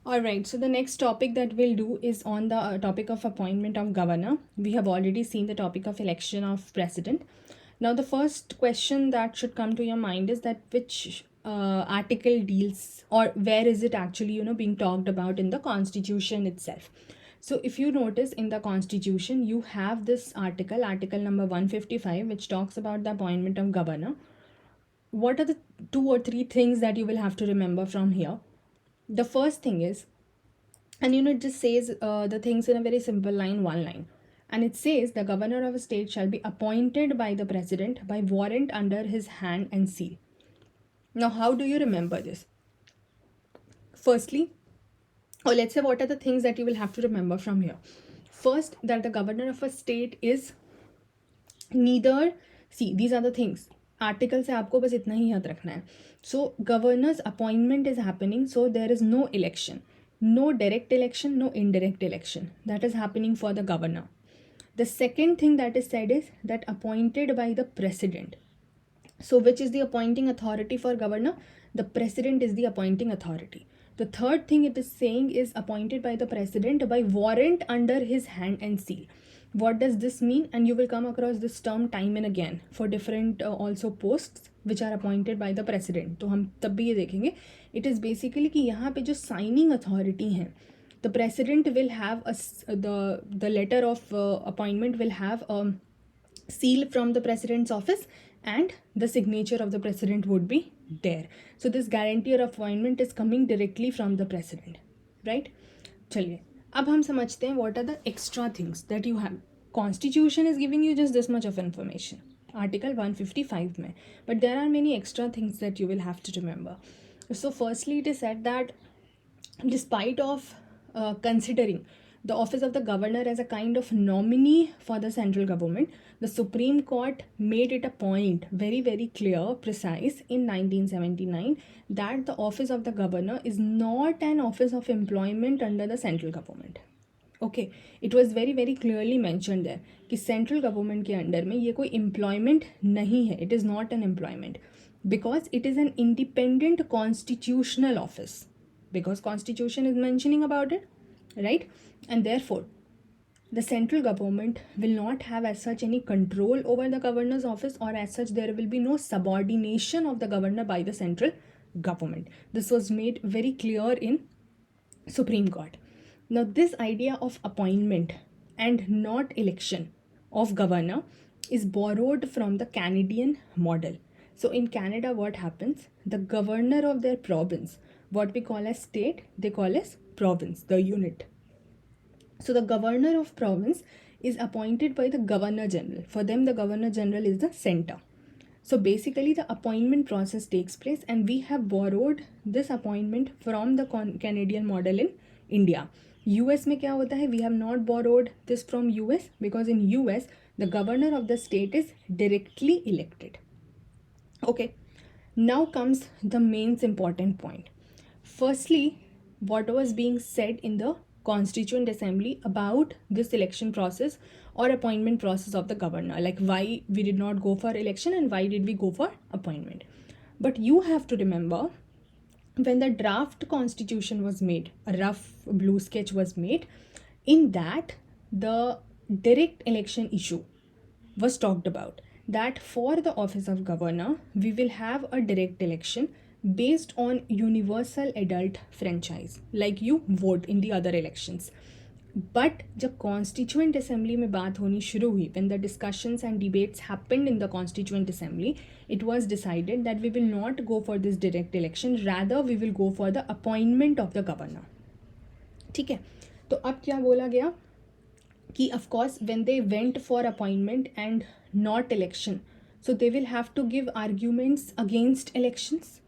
All right, so the next topic that we'll do is on the topic of appointment of governor. We have already seen the topic of election of president. Now, the first question that should come to your mind is that which article deals, or where is it actually, being talked about in the constitution itself. So, if you notice in the constitution, you have this article, article number 155, which talks about the appointment of governor. What are the two or three things that you will have to remember from here? The first thing is, and it just says the things in a very simple line, one line. And it says the governor of a state shall be appointed by the president by warrant under his hand and seal. Now, how do you remember this? Firstly, or let's say, what are the things that you will have to remember from here? First, that the governor of a state is neither, see, these are the things. Article से आपको बस इतना ही याद रखना है. So governors appointment is happening, so there is no election, no direct election, no indirect election that is happening for the governor. The second thing that is said is that appointed by the president. So which is the appointing authority for governor? The president is the appointing authority. The third thing it is saying is appointed by the president by warrant under his hand and seal. What does this mean? And you will come across this term time and again for different also posts which are appointed by the president. तो हम तब भी ये देखेंगे. It is basically कि यहाँ पे जो signing authority हैं, the president will have the letter of appointment will have a seal from the president's office, and the signature of the president would be there. So this guarantee or appointment is coming directly from the president, right? चलिए, अब हम समझते हैं what are the extra things that you have. Constitution is giving you just this much of information, article 155 में, but there are many extra things that you will have to remember. So firstly, it is said that despite of considering the office of the governor as a kind of nominee for the central government, the Supreme Court made it a point, very, very clear, precise, in 1979, that the office of the governor is not an office of employment under the central government. Okay, it was very, very clearly mentioned there कि central government के under में ये कोई employment नहीं है. It is not an employment because it is an independent constitutional office, because constitution is mentioning about it, right? And therefore the central government will not have as such any control over the governor's office, or as such there will be no subordination of the governor by the central government. This was made very clear in Supreme Court. Now this idea of appointment and not election of governor is borrowed from the Canadian model. So in Canada, what happens? The governor of their province, what we call as state, they call as province, the unit. So the governor of province is appointed by the governor general. For them, the governor general is the center. So basically the appointment process takes place, and we have borrowed this appointment from the Canadian model in India. US में क्या होता है? We have not borrowed this from US, because in US the governor of the state is directly elected. Okay, now comes the main important point. Firstly, what was being said in the Constituent Assembly about this election process or appointment process of the governor, like why we did not go for election and why did we go for appointment. But you have to remember, when the draft constitution was made, a rough blue sketch was made, in that the direct election issue was talked about, that for the office of governor we will have a direct election based on universal adult franchise, like you vote in the other elections. But जब constituent assembly में बात होनी शुरू हुई, when the discussions and debates happened in the constituent assembly, it was decided that we will not go for this direct election, rather we will go for the appointment of the governor. ठीक है, तो अब क्या बोला गया कि of course when they went for appointment and not election, so they will have to give arguments against elections,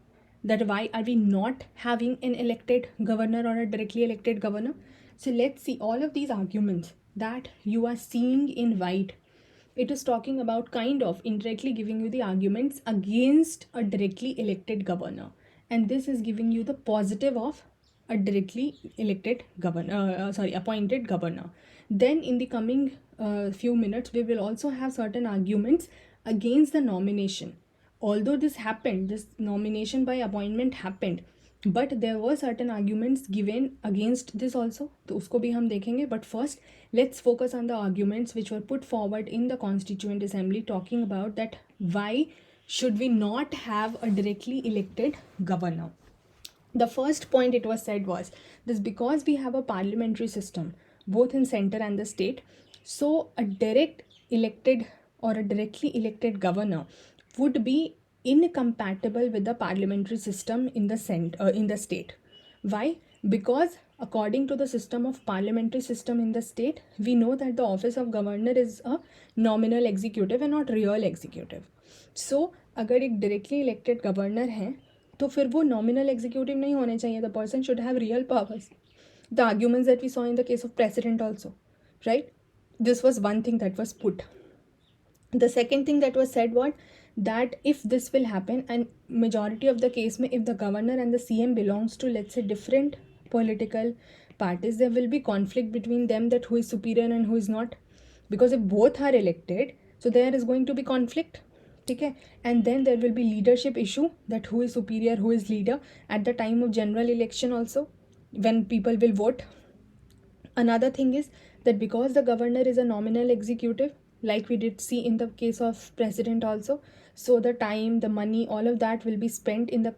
that why are we not having an elected governor or a directly elected governor. So let's see all of these arguments that you are seeing in white. It is talking about kind of indirectly giving you the arguments against a directly elected governor, and this is giving you the positive of a directly elected governor, appointed governor. Then in the coming few minutes, we will also have certain arguments against the nomination. Although this happened, this nomination by appointment happened, but there were certain arguments given against this also, तो उसको भी हम देखेंगे. But first let's focus on the arguments which were put forward in the constituent assembly talking about that why should we not have a directly elected governor. The first point it was said was this: because we have a parliamentary system both in center and the state, so a direct elected or a directly elected governor would be incompatible with the parliamentary system in the state. Why? Because according to the system of parliamentary system in the state, we know that the office of governor is a nominal executive and not real executive. सो अगर एक directly elected governor हैं तो फिर वो nominal executive नहीं होने चाहिए. The person should have real powers. The arguments that we saw in the case of president also, right? This was one thing that was put. The second thing that was said was that if this will happen, and majority of the case mein, if the governor and the CM belongs to, let's say, different political parties, there will be conflict between them, that who is superior and who is not. Because if both are elected, so there is going to be conflict. Okay? And then there will be leadership issue, that who is superior, who is leader at the time of general election also, when people will vote. Another thing is that because the governor is a nominal executive, like we did see in the case of president also, so the time, the money, all of that will be spent in the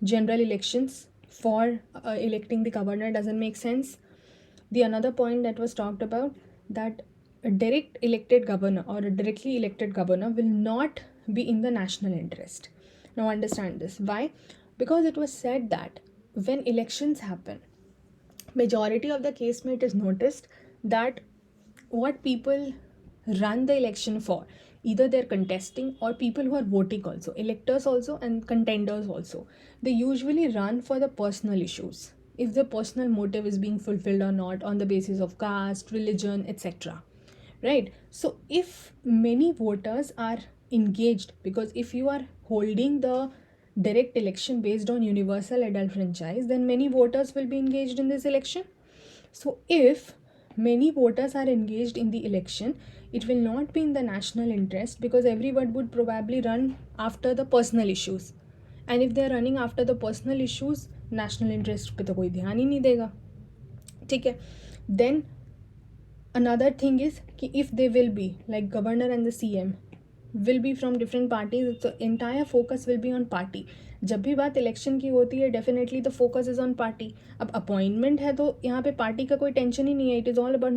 general elections for electing the governor. Doesn't make sense. The another point that was talked about, that a direct elected governor or a directly elected governor will not be in the national interest. Now understand this. Why? Because it was said that when elections happen, majority of the case में it is noticed that what people run the election for, either they're contesting or people who are voting also, electors also and contenders also, they usually run for the personal issues, if the personal motive is being fulfilled or not, on the basis of caste, religion, etc. Right? So if many voters are engaged, because if you are holding the direct election based on universal adult franchise, then many voters will be engaged in this election. So if many voters are engaged in the election, it will not be in the national interest, because everyone would probably run after the personal issues. And if they are running after the personal issues, national interest पे तो कोई ध्यान ही नहीं देगा. ठीक है? Then another thing is कि if they will be like governor and the CM will be from different parties, so entire focus will be on party. जब भी बात इलेक्शन की होती है, definitely the focus is on party. अब appointment है तो यहाँ पे पार्टी का कोई टेंशन ही नहीं है. It is all about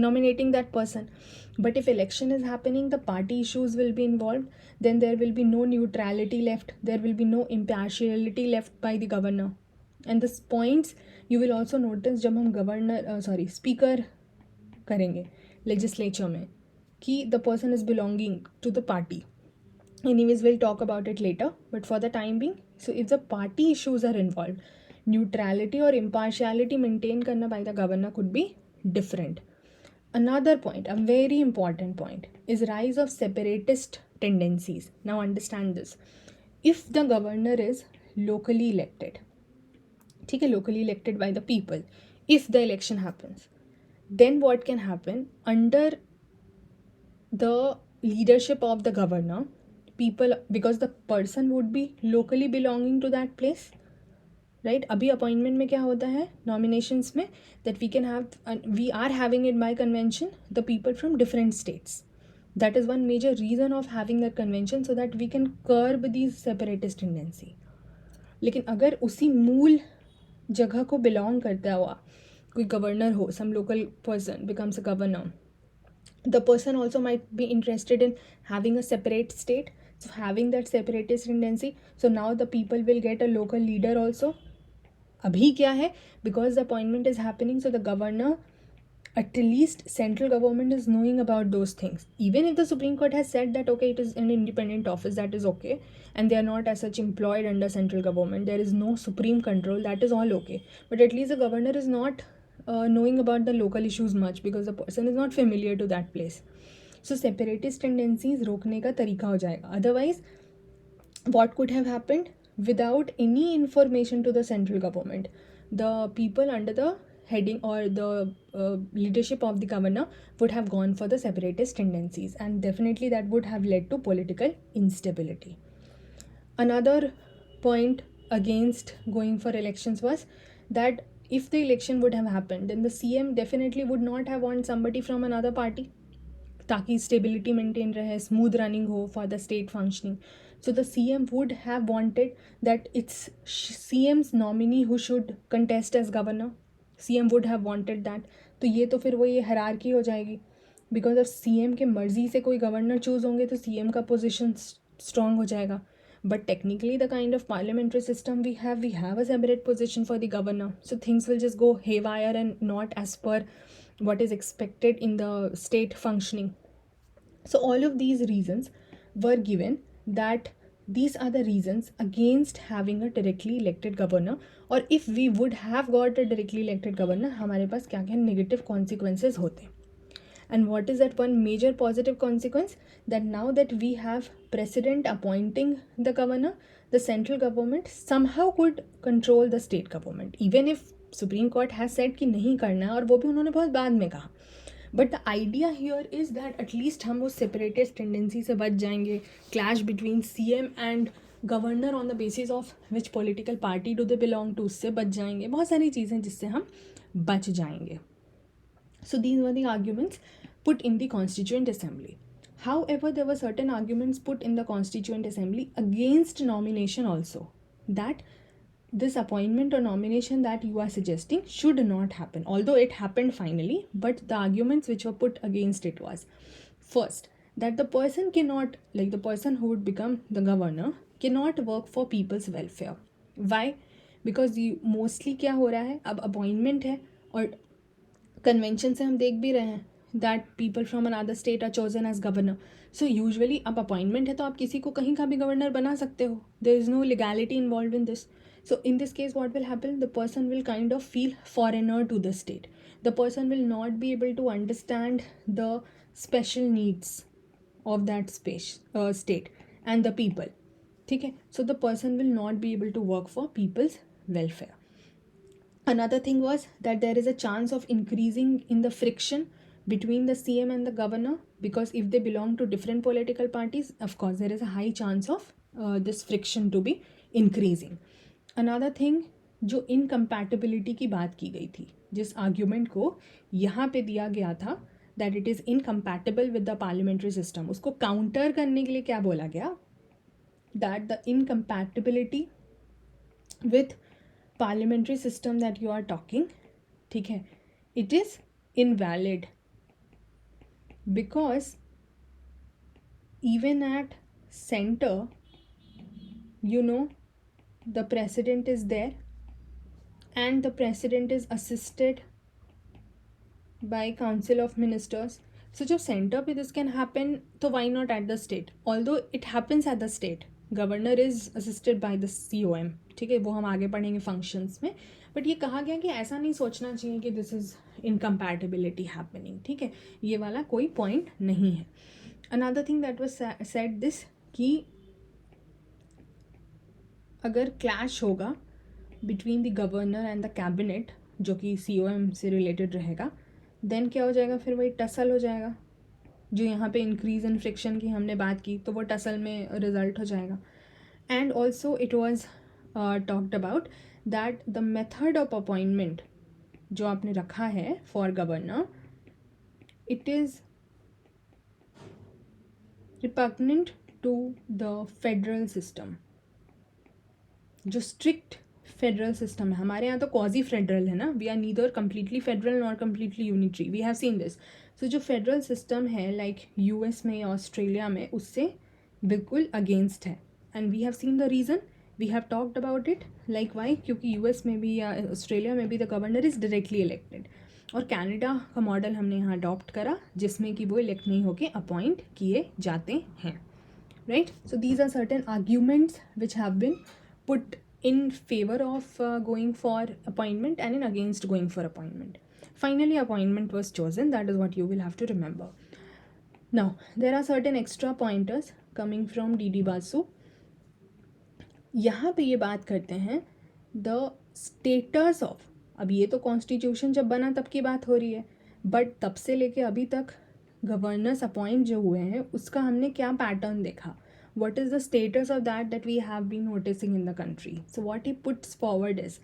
nominating that person. But if election is happening, the party issues will be involve. Then there will be no neutrality left, there will be no impartiality left by the governor. And this points you will also notice जब हम speaker करेंगे legislature में, कि the person is belonging to the party. Anyways, we'll talk about it later, but for the time being, so if the party issues are involved, neutrality or impartiality maintain karna by the governor could be different. Another point, a very important point, is rise of separatist tendencies. Now understand this. If the governor is locally elected, locally elected by the people, if the election happens, then what can happen? Under the leadership of the governor, people, because the person would be locally belonging to that place, right? अभी appointment में क्या होता है nominations में, that we are having it by convention, the people from different states. That is one major reason of having that convention, so that we can curb these separatist tendency. लेकिन अगर उसी मूल जगह को बिलोंग करता हुआ कोई गवर्नर हो, some local person becomes a governor, the person also might be interested in having a separate state, so having that separatist tendency, so now the people will get a local leader also. Abhi kya hai? Because the appointment is happening, so the governor, at least central government is knowing about those things. Even if the Supreme Court has said that okay, it is an independent office, that is okay, and they are not as such employed under central government, there is no supreme control, that is all okay. But at least the governor is not knowing about the local issues much, because the person is not familiar to that place. So separatist tendencies रोकने का तरीका हो जाएगा. Otherwise, what could have happened? Without any information to the central government, the people under the heading or the leadership of the governor would have gone for the separatist tendencies, and definitely that would have led to political instability. Another point against going for elections was that if the election would have happened, then the CM definitely would not have want somebody from another party, ताकि stability maintain रहे, smooth running हो for the state functioning. So the CM would have wanted that it's CM's nominee who should contest as governor. CM would have wanted that. तो ये तो फिर वो ये hierarchy हो जाएगी, बिकॉज ऑफ CM के मर्जी से कोई गवर्नर चूज होंगे तो CM का पोजिशन स्ट्रॉन्ग हो जाएगा. But technically, the kind of parliamentary system we have a separate position for the governor. So things will just go haywire and not as per what is expected in the state functioning. So all of these reasons were given, that these are the reasons against having a directly elected governor, or if we would have got a directly elected governor, हमारे पास क्या क्या negative consequences होते. And what is that one major positive consequence? That now that we have president appointing the governor, the central government somehow could control the state government, even if Supreme Court has said कि नहीं करना है, और वो भी उन्होंने बहुत बाद में कहा. But the idea here is that at least हम उस separatist tendency से बच जाएंगे, clash between CM and governor on the basis of which political party do they belong to, उससे बच जाएंगे. बहुत सारी चीज़ें जिससे हम बच जाएंगे. So these were the arguments put in the Constituent Assembly. However, there were certain arguments put in the Constituent Assembly against nomination also, that this appointment or nomination that you are suggesting should not happen, although it happened finally. But the arguments which were put against it was, first, that the person cannot, like the person who would become the governor, cannot work for people's welfare. Why? Because mostly क्या हो रहा है, अब appointment है और convention से हम देख भी रहे हैं that people from another state are chosen as governor. So usually अब अपॉइंटमेंट है तो आप किसी को कहीं का भी गवर्नर बना सकते हो. There is no legality involve in this. So in this case what will happen, the person will kind of feel foreigner to the state. The person will not be able to understand the special needs of that state and the people. ठीक है, so the person will not be able to work for people's welfare. Another thing was that there is a chance of increasing in the friction between the CM and the governor, because if they belong to different political parties, of course there is a high chance of this friction to be increasing. Another thing, जो incompatibility की बात की गई थी, जिस argument को यहाँ पे दिया गया था that it is incompatible with the parliamentary system, उसको counter करने के लिए क्या बोला गया, that the incompatibility with parliamentary system that you are talking, ठीक है, it is invalid, because even at center, you know, the president is there and the president is assisted by council of ministers. So जब center पे this can happen, तो why not at the state? Although it happens at the state, governor is assisted by the COM, ठीक है, वो हम आगे पढ़ेंगे functions में. बट ये कहा गया कि ऐसा नहीं सोचना चाहिए कि दिस इज़ इनकम्पैटिबिलिटी हैपनिंग. ठीक है, ये वाला कोई पॉइंट नहीं है. Another thing that was said this, कि अगर क्लैश होगा between the governor and the cabinet, जो कि COM से रिलेटेड रहेगा, देन क्या हो जाएगा, फिर वही टसल हो जाएगा. जो यहाँ पे इंक्रीज इन फ्रिक्शन की हमने बात की, तो वो टसल में रिजल्ट हो जाएगा. And also it was talked about that the method of appointment जो आपने रखा है for governor, it is repugnant to the federal system. जो स्ट्रिक्ट फेडरल सिस्टम है, हमारे यहाँ तो क्वाजी फेडरल है ना, we are neither completely federal nor completely unitary, we have seen this. So जो फेडरल सिस्टम है लाइक US में या ऑस्ट्रेलिया में, उससे बिल्कुल अगेंस्ट है. And we have scene the reason, we have talked about it, like why, क्योंकि US में भी या ऑस्ट्रेलिया में भी the governor is directly elected, और कनाडा का मॉडल हमने यहाँ अडॉप्ट करा जिसमें कि वो इलेक्ट नहीं होके अपॉइंट किए जाते हैं. Right, so these are certain arguments which have been put in favor of going for appointment and in against going for appointment. Finally, appointment was chosen. That is what you will have to remember. Now, there are certain extra pointers coming from D.D. Basu. यहाँ पे ये बात करते हैं the status of, अब ये तो constitution जब बना तब की बात हो रही है, बट तब से लेके अभी तक गवर्नर्स अपॉइंट जो हुए हैं उसका हमने क्या पैटर्न देखा. what is the status of that we have been noticing in the country. So what he puts forward is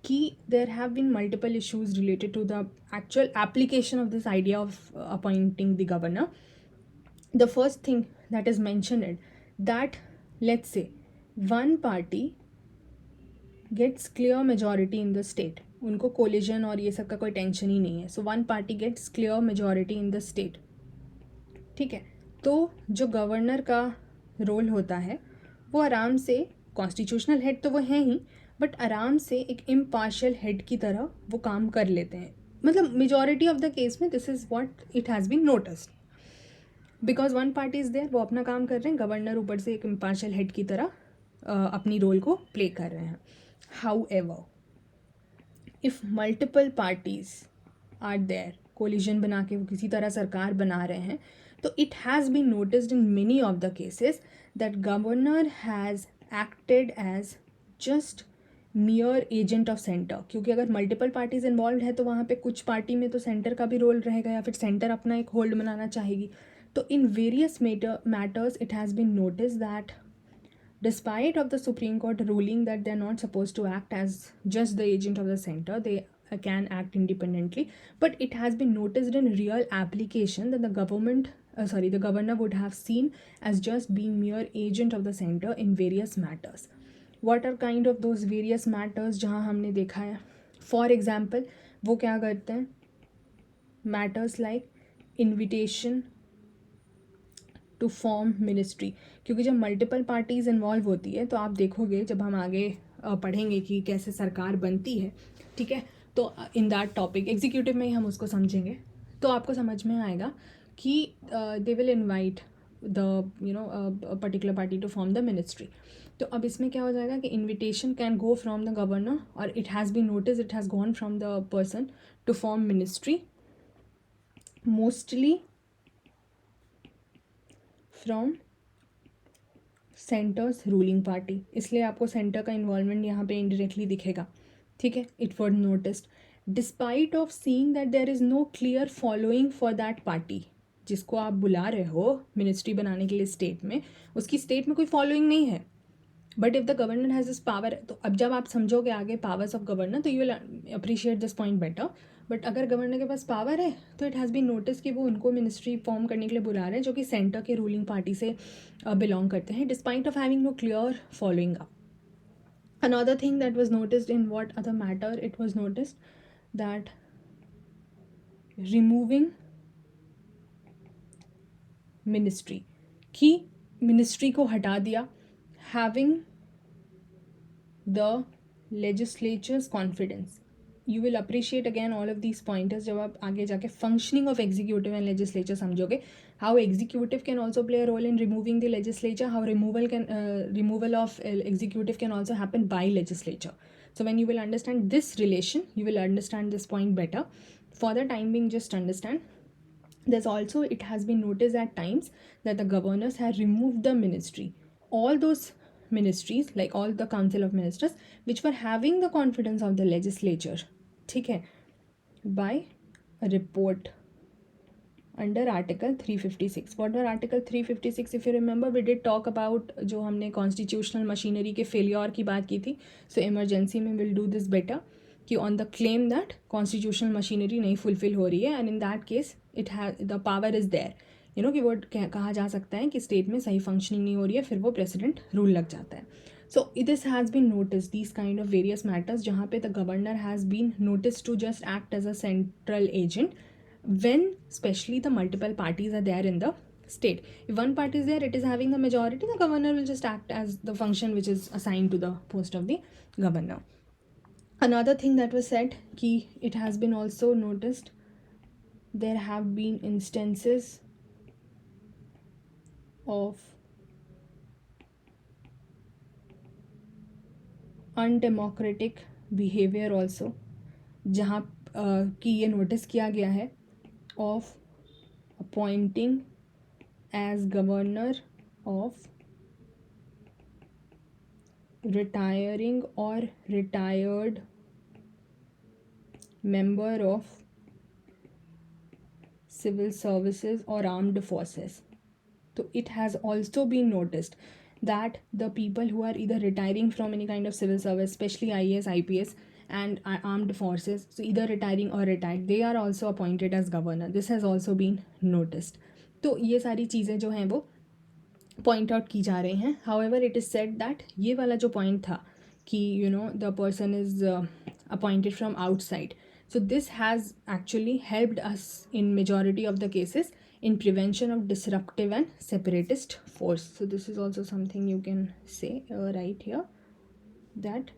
कि there have been multiple issues related to the actual application of this idea of appointing the governor. The first thing that is mentioned is that, let's say, one party gets clear majority in the state, उनको collision और ये सब का कोई tension ही नहीं है, so one party gets clear majority in the state, ठीक है. तो जो गवर्नर का रोल होता है वो आराम से, कॉन्स्टिट्यूशनल हेड तो वो है ही, बट आराम से एक इम्पार्शियल हेड की तरह वो काम कर लेते हैं. मतलब मेजॉरिटी ऑफ द केस में this is what it has been noticed, because one party is there, वो अपना काम कर रहे हैं, गवर्नर ऊपर से एक इम्पार्शियल हेड की तरह अपनी रोल को प्ले कर रहे हैं. However, if multiple parties are there, collision बना के वो किसी तरह सरकार बना रहे हैं, तो it has been noticed in many of the cases that governor has acted as just mere agent of center. क्योंकि अगर मल्टीपल पार्टीज इन्वॉल्व है तो वहाँ पे कुछ पार्टी में तो सेंटर का भी रोल रहेगा या फिर सेंटर अपना एक होल्ड बनाना चाहेगी. तो in various matters it has been notice that despite of the Supreme Court ruling that they're not supposed to act as just the agent of the center, they can act independently, but it has been noticed in real application that the governor would have seen as just being mere agent of the center in various matters. What are kind of those various matters जहाँ हमने देखा है? For example, वो क्या करते हैं? Matters like invitation to form ministry, क्योंकि जब मल्टीपल पार्टीज़ इन्वॉल्व होती है तो आप देखोगे जब हम आगे पढ़ेंगे कि कैसे सरकार बनती है, ठीक है, तो इन दैट टॉपिक एग्जीक्यूटिव में ही हम उसको समझेंगे, तो आपको समझ में आएगा कि they will invite the particular party to form the ministry. तो अब इसमें क्या हो जाएगा कि invitation can go from the governor, और it has been notice it has gone from the person to form ministry, mostly from centre's ruling party. इसलिए आपको सेंटर का इन्वॉल्वमेंट यहाँ पे इनडायरेक्टली दिखेगा, ठीक है. It was noticed despite of seeing that there is no clear following for that party. जिसको आप बुला रहे हो मिनिस्ट्री बनाने के लिए स्टेट में, उसकी स्टेट में कोई फॉलोइंग नहीं है, but if the governor has this power. तो अब जब आप समझोगे आगे पावर्स ऑफ गवर्नर तो you will appreciate this point better. But अगर गवर्नर के पास पावर है तो इट हैज़ बीन नोटिस कि वो उनको मिनिस्ट्री फॉर्म करने के लिए बुला रहे हैं जो कि सेंटर के रूलिंग पार्टी से बिलोंग करते हैं, despite of having no clear following up. Another thing that was noticed in what other matter, it was noticed that removing ministry, कि मिनिस्ट्री को हटा दिया, having the legislature's confidence. You will appreciate again all of these pointers जब आप आगे जाके functioning of executive and legislature समझोगे, how executive can also play a role in removing the legislature, how removal of executive can also happen by legislature. So when you will understand this relation, you will understand this point better. For the time being, just understand. There's also, it has been noticed at times that the governors have removed the ministry. All those ministries, like all the council of ministers, which were having the confidence of the legislature, ठीक है, by a report under Article 356. What were Article 356? If you remember, we did talk about जो हमने constitutional machinery के failure की बात की थी. So emergency में we'll do this better कि on the claim that constitutional machinery नहीं fulfill हो रही है, and in that case it has the power is there, you know, कि वो कहा जा सकता है कि स्टेट में सही फंक्शनिंग नहीं हो रही है, फिर वो प्रेसिडेंट रूल लग जाता है. So this has been noticed, these kind of various matters जहाँ पे the governor has been noticed to just act as a central agent when especially the multiple parties are there in the state. If one party is there, it is having the majority, the governor will just act as the function which is assigned to the post of the governor. Another thing that was said कि it has been also noticed there have been instances of undemocratic behavior also, जहाँ कि ये notice किया गया है of appointing as governor of retiring or retired member of civil services or armed forces. So it has also been noticed that the people who are either retiring from any kind of civil service, especially IAS, IPS, and armed forces, so either retiring or retired, they are also appointed as governor. This has also been noticed. तो ये सारी चीज़ें जो हैं वो point out की जा रही हैं. However it is said that ये वाला जो पॉइंट था कि you know the person is appointed from outside, so this has actually helped us in majority of the cases in prevention of disruptive and separatist force. So this is also something you can say right here, that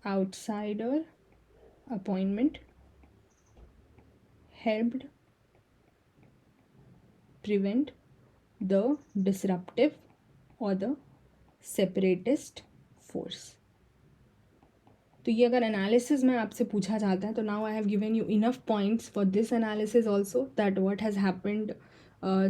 outsider appointment helped prevent the disruptive or the separatist force. तो ये अगर analysis में आपसे पूछा जाता है तो now I have given you enough points for this analysis also, that what has happened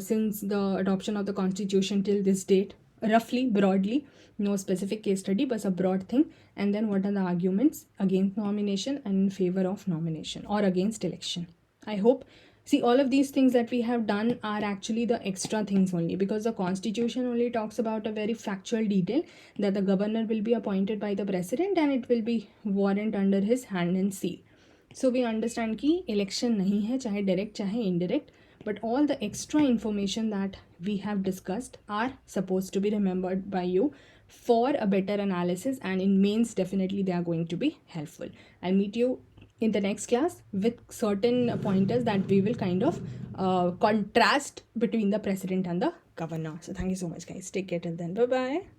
since the adoption of the constitution till this date, roughly, broadly, no specific case study, but a broad thing. And then what are the arguments against nomination and in favor of nomination or against election. I hope, see, all of these things that we have done are actually the extra things only, because the constitution only talks about a very factual detail that the governor will be appointed by the president and it will be warrant under his hand and seal. So we understand कि election नहीं है, चाहे direct चाहे indirect, but all the extra information that we have discussed are supposed to be remembered by you for a better analysis, and in mains definitely they are going to be helpful. I'll meet you in the next class with certain pointers that we will kind of contrast between the president and the governor. So thank you so much guys, take care till then, bye bye.